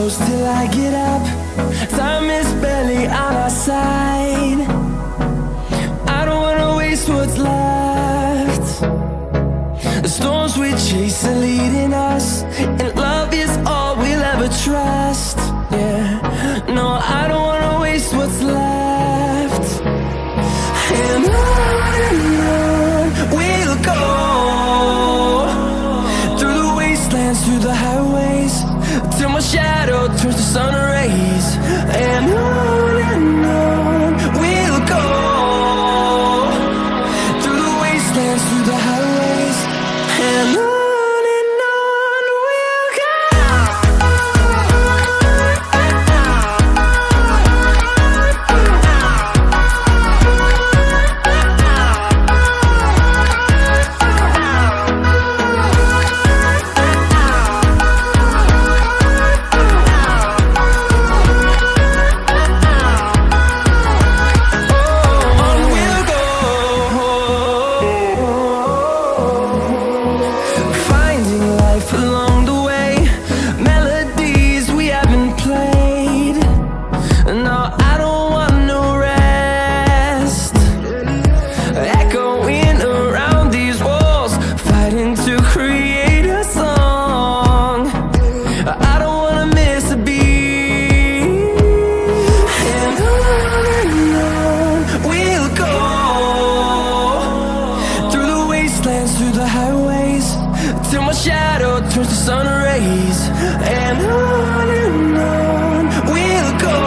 close till I get up. Time is barely on our side. I don't wanna waste what's left. The storms we chase are leading us, and love is all we'll ever trust. Yeah, no, I don't wanna waste what's left. And on we'll go, through the wastelands, through the highways, till my shadow turns to sun rays. And on we'll go, through the wastelands, through the highways, and on we'll go. Along the way, melodies we haven't played. No, I don't want no rest. Echoing around these walls, fighting to create a song. I don't wanna miss a beat. And on we'll go, through the wastelands, through the highways, till my shadow turns to sun rays. And on we'll go,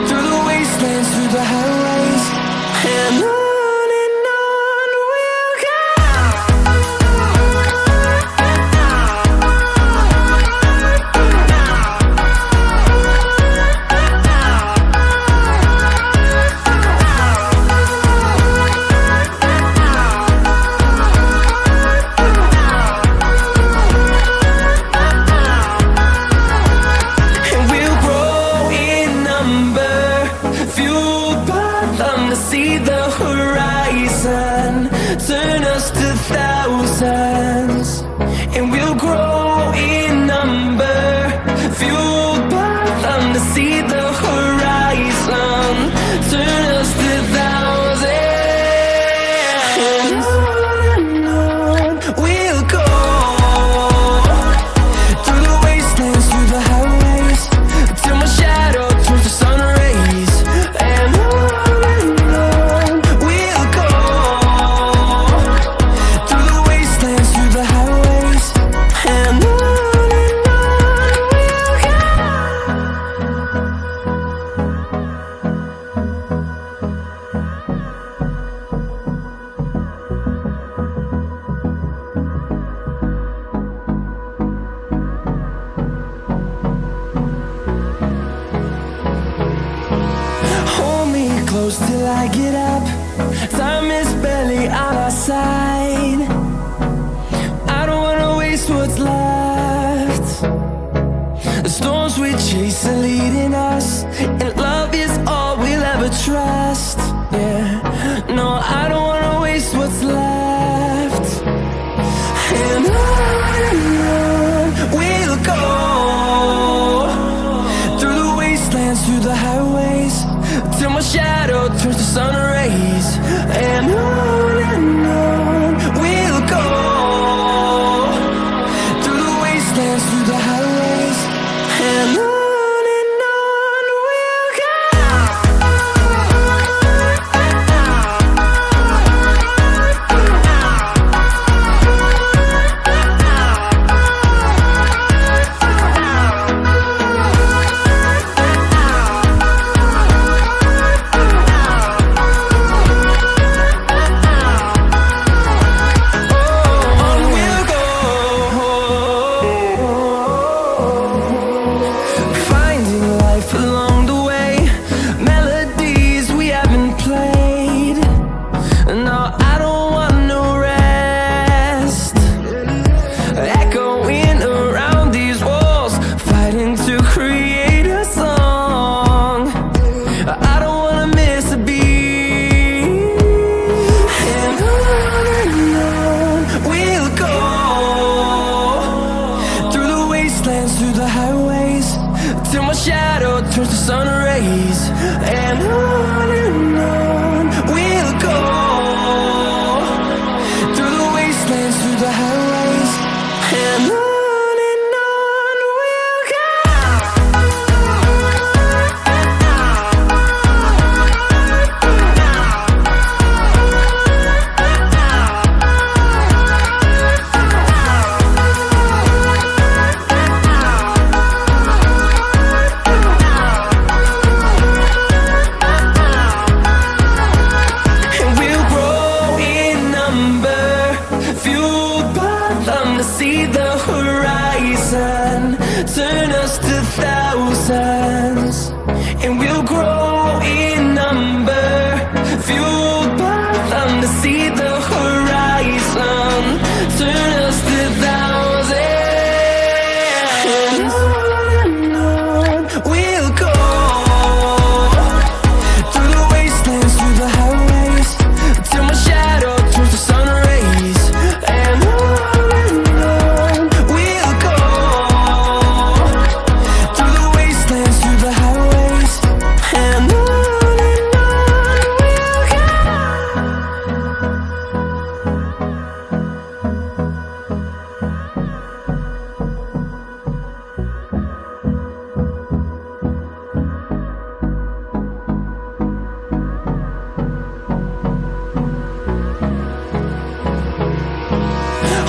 through the wastelands, through the highways, and on we'll go. See the horizon, turn us to thousands, and we'll grow in number, fueled by them to see the horizon, turn us to thousands. And on we'll go, through the wastelands, through the highways, till my shadow turns to sun rays. And close till I get up. Time is barely on our side. I don't wanna waste what's left. The storms we chase are leading us, and love is all we'll ever trust. Yeah, no, I don't wanna waste what's left. And on we'll go, through the wastelands, through the highways, till my shadow turns to sun rays. And on we'll go, through the wastelands, through the highways, and on we'll go. shadow turns to sun rays. And on we'll go, through the wastelands, through the highways. And on we'll go. And we'll grow in number, fueled by them to see the horizon, turn us to thousands. And we'll grow in number, fueled by them to see the horizon, turn us to thousands. And on we'll go, through the wastelands, through the highways, till my shadow turns to sun rays. And on we'll go, through the wastelands, through the highways. And on we'll go.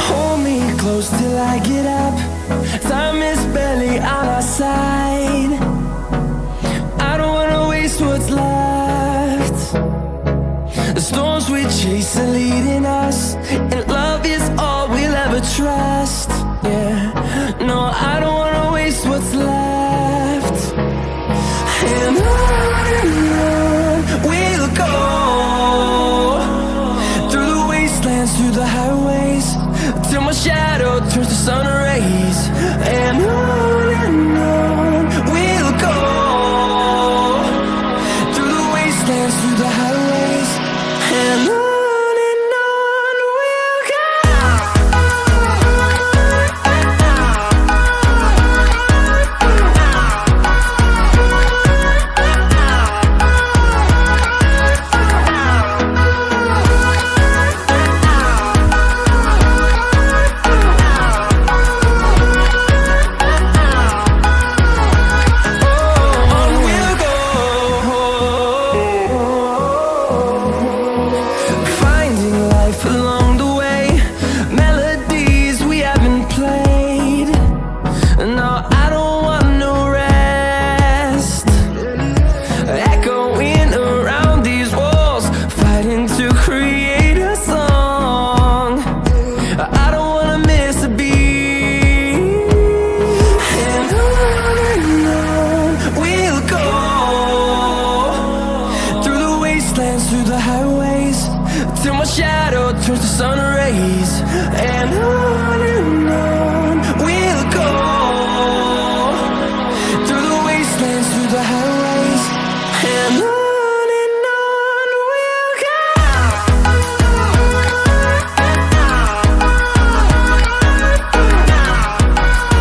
Hold me close till I get up. Time is barely on our side. I don't wanna waste what's left. The storms we chase are leading us, and love is all we'll ever trust. Yeah, no, I don't wanna waste what's left. And